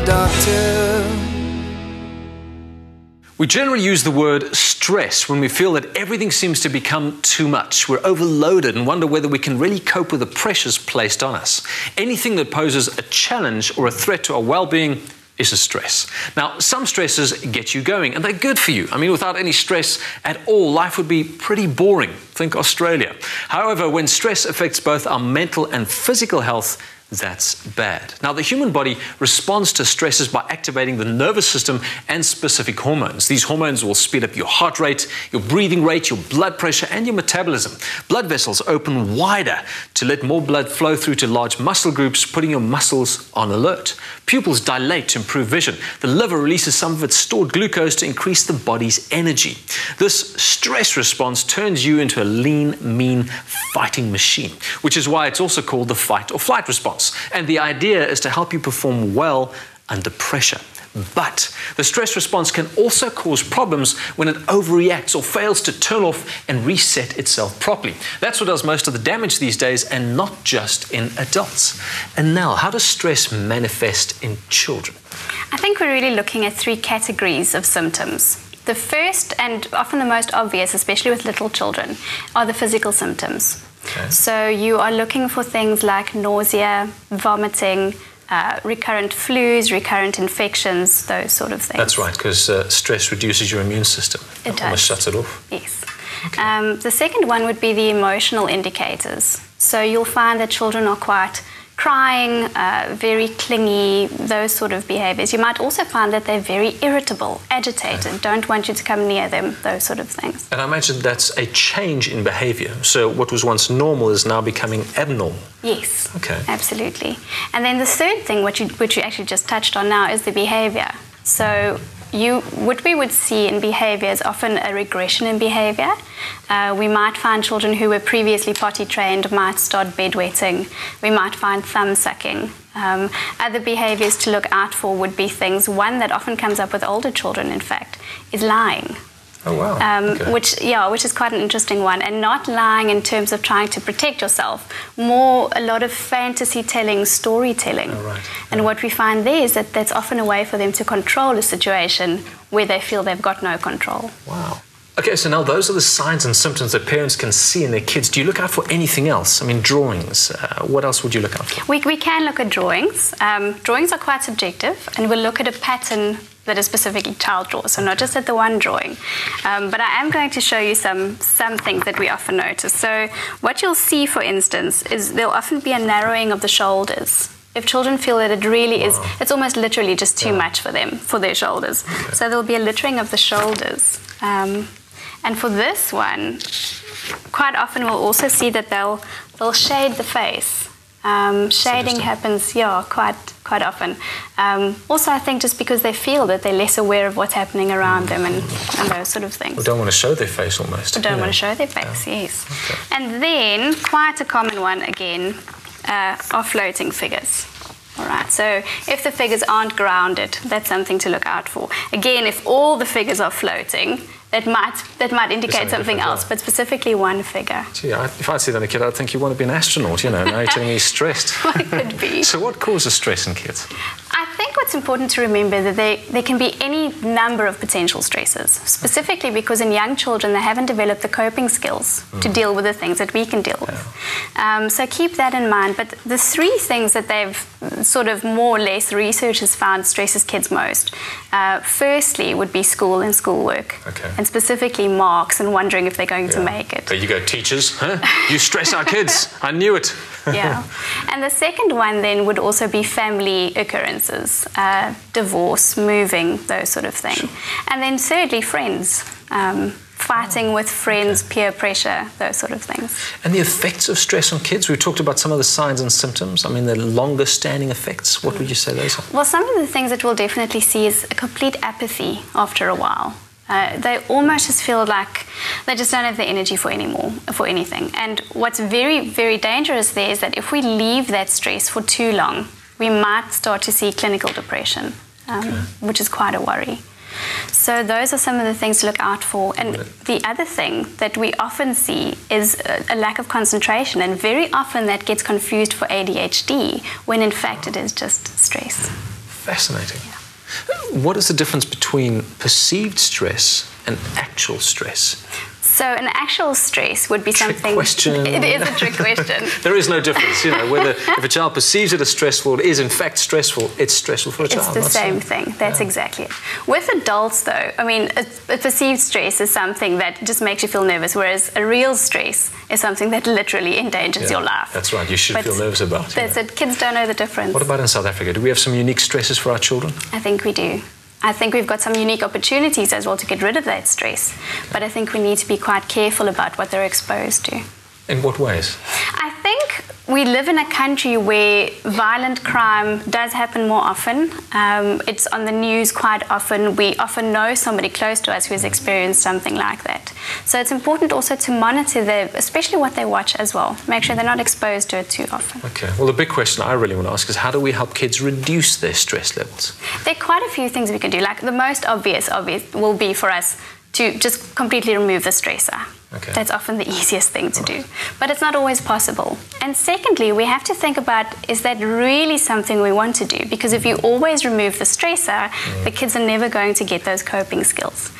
doctor. We generally use the word stress when we feel that everything seems to become too much. We're overloaded and wonder whether we can really cope with the pressures placed on us. Anything that poses a challenge or a threat to our well-being is a stress. Now, some stresses get you going and they're good for you. I mean, without any stress at all, life would be pretty boring. Think Australia. However, when stress affects both our mental and physical health, that's bad. Now, the human body responds to stresses by activating the nervous system and specific hormones. These hormones will speed up your heart rate, your breathing rate, your blood pressure, and your metabolism. Blood vessels open wider to let more blood flow through to large muscle groups, putting your muscles on alert. Pupils dilate to improve vision. The liver releases some of its stored glucose to increase the body's energy. This stress response turns you into a lean, mean fighting machine, which is why it's also called the fight or flight response. And the idea is to help you perform well under pressure. But the stress response can also cause problems when it overreacts or fails to turn off and reset itself properly. That's what does most of the damage these days, and not just in adults. And now, how does stress manifest in children? I think we're really looking at three categories of symptoms. The first, and often the most obvious, especially with little children, are the physical symptoms. Okay. So you are looking for things like nausea, vomiting, recurrent flus, recurrent infections, those sort of things. That's right, because stress reduces your immune system. It does. Almost shuts it off. Yes. Okay. The second one would be the emotional indicators. So you'll find that children are quite crying, very clingy, those sort of behaviors. You might also find that they're very irritable, agitated, don't want you to come near them, those sort of things. And I imagine that's a change in behavior. So what was once normal is now becoming abnormal. Yes, okay, absolutely. And then the third thing, which you actually just touched on now, is the behavior. So what we would see in behavior is often a regression in behavior. We might find children who were previously potty trained might start bedwetting. We might find thumb sucking. Other behaviors to look out for would be things, one that often comes up with older children, in fact, is lying. Oh, wow. Okay. Which is quite an interesting one. And not lying in terms of trying to protect yourself, more a lot of fantasy telling, storytelling. Oh, right. And what we find there is that that's often a way for them to control a situation where they feel they've got no control. Wow. Okay, so now those are the signs and symptoms that parents can see in their kids. Do you look out for anything else? I mean, drawings. What else would you look out for? We can look at drawings. Drawings are quite subjective, and we'll look at a pattern that is specifically child draws, so not just at the one drawing. But I am going to show you some things that we often notice. So what you'll see, for instance, is there'll often be a narrowing of the shoulders. If children feel that it really is, it's almost literally just too much for them, for their shoulders. Okay. So there'll be a littering of the shoulders. And for this one, quite often we'll also see that they'll shade the face. Shading happens, quite often. Also, I think just because they feel that they're less aware of what's happening around them and those sort of things. Or don't want to show their face almost. Or don't want to show their face, yes. Okay. And then, quite a common one again, are floating figures. All right, so if the figures aren't grounded, that's something to look out for. Again, if all the figures are floating, that might indicate something else, but specifically one figure. Gee, if I see that in a kid, I'd think you want to be an astronaut, you know. Now you're telling me he's stressed. Well, it could be. So what causes stress in kids? I think what's important to remember that there can be any number of potential stresses, specifically because in young children they haven't developed the coping skills to deal with the things that we can deal with. So keep that in mind. But the three things that they've sort of more or less research has found stresses kids most, firstly would be school and schoolwork. Okay. And specifically marks and wondering if they're going to make it. There you go, teachers. Huh? You stress our kids. I knew it. Yeah. And the second one then would also be family occurrences, divorce, moving, those sort of things. Sure. And then thirdly, friends. Fighting with friends, peer pressure, those sort of things. And the effects of stress on kids? We've talked about some of the signs and symptoms. I mean, the longer standing effects. What would you say those are? Well, some of the things that we'll definitely see is a complete apathy after a while. They almost just feel like they just don't have the energy for anything. And what's very, very dangerous there is that if we leave that stress for too long, we might start to see clinical depression, which is quite a worry. So those are some of the things to look out for. And the other thing that we often see is a lack of concentration, and very often that gets confused for ADHD when in fact it is just stress. Fascinating. What is the difference between perceived stress and actual stress? So an actual stress would be something... Question. It is a trick question. There is no difference, whether if a child perceives it as stressful, it is in fact stressful, it's stressful for a child. It's the same thing. That's exactly it. With adults, though, I mean, a perceived stress is something that just makes you feel nervous, whereas a real stress is something that literally endangers your life. That's right. You should feel nervous about it. That's it. Kids don't know the difference. What about in South Africa? Do we have some unique stresses for our children? I think we do. I think we've got some unique opportunities as well to get rid of that stress. But I think we need to be quite careful about what they're exposed to. In what ways? I think we live in a country where violent crime does happen more often. It's on the news quite often. We often know somebody close to us who has experienced something like that. So it's important also to monitor especially what they watch as well. Make sure they're not exposed to it too often. Okay. Well, the big question I really want to ask is how do we help kids reduce their stress levels? There are quite a few things we can do. Like the most obvious will be for us to just completely remove the stressor. Okay. That's often the easiest thing to do. But it's not always possible. And secondly, we have to think about, is that really something we want to do? Because if you always remove the stressor, the kids are never going to get those coping skills.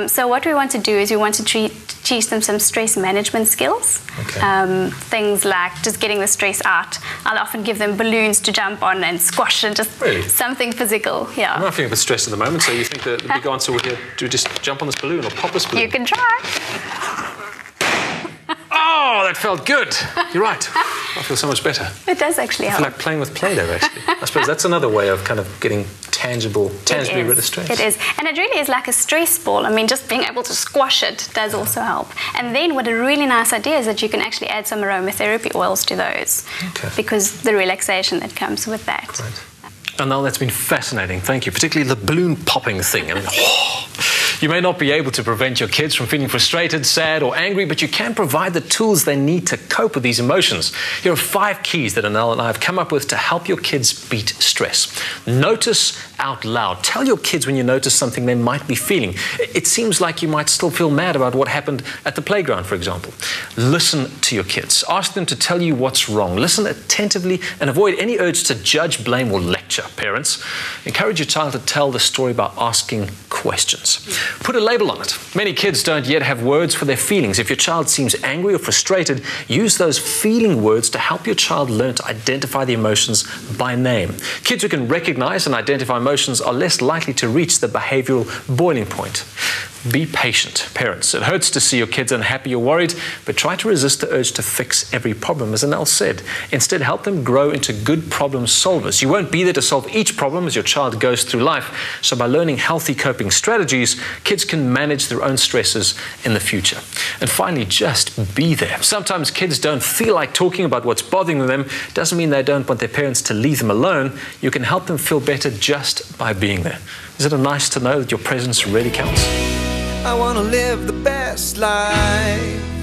So what we want to do is we want to teach them some stress management skills. Okay. Things like just getting the stress out. I'll often give them balloons to jump on and squash and just something physical. Yeah. I'm not feeling a bit stressed at the moment, so you think the big answer would be to just jump on this balloon or pop this balloon? You can try. Oh, that felt good. You're right. I feel so much better. It does actually help. I feel like playing with Play-Doh, actually. I suppose that's another way of kind of getting tangibly rid of stress. It is. And it really is like a stress ball. I mean, just being able to squash it does also help. And then what a really nice idea is that you can actually add some aromatherapy oils to those. Okay. Because the relaxation that comes with that. Right. Anil, that's been fascinating. Thank you. Particularly the balloon popping thing. I mean, you may not be able to prevent your kids from feeling frustrated, sad, or angry, but you can provide the tools they need to cope with these emotions. Here are 5 keys that Anil and I have come up with to help your kids beat stress. Notice out loud. Tell your kids when you notice something they might be feeling. It seems like you might still feel mad about what happened at the playground, for example. Listen to your kids. Ask them to tell you what's wrong. Listen attentively and avoid any urge to judge, blame, or lecture. Parents, encourage your child to tell the story by asking questions. Put a label on it. Many kids don't yet have words for their feelings. If your child seems angry or frustrated, use those feeling words to help your child learn to identify the emotions by name. Kids who can recognize and identify emotions are less likely to reach the behavioral boiling point. Be patient, parents. It hurts to see your kids unhappy or worried, but try to resist the urge to fix every problem, as Anil said. Instead, help them grow into good problem solvers. You won't be there to solve each problem as your child goes through life, so by learning healthy coping strategies, kids can manage their own stresses in the future. And finally, just be there. Sometimes kids don't feel like talking about what's bothering them. Doesn't mean they don't want their parents to leave them alone. You can help them feel better just by being there. Isn't it nice to know that your presence really counts? I want to live the best life.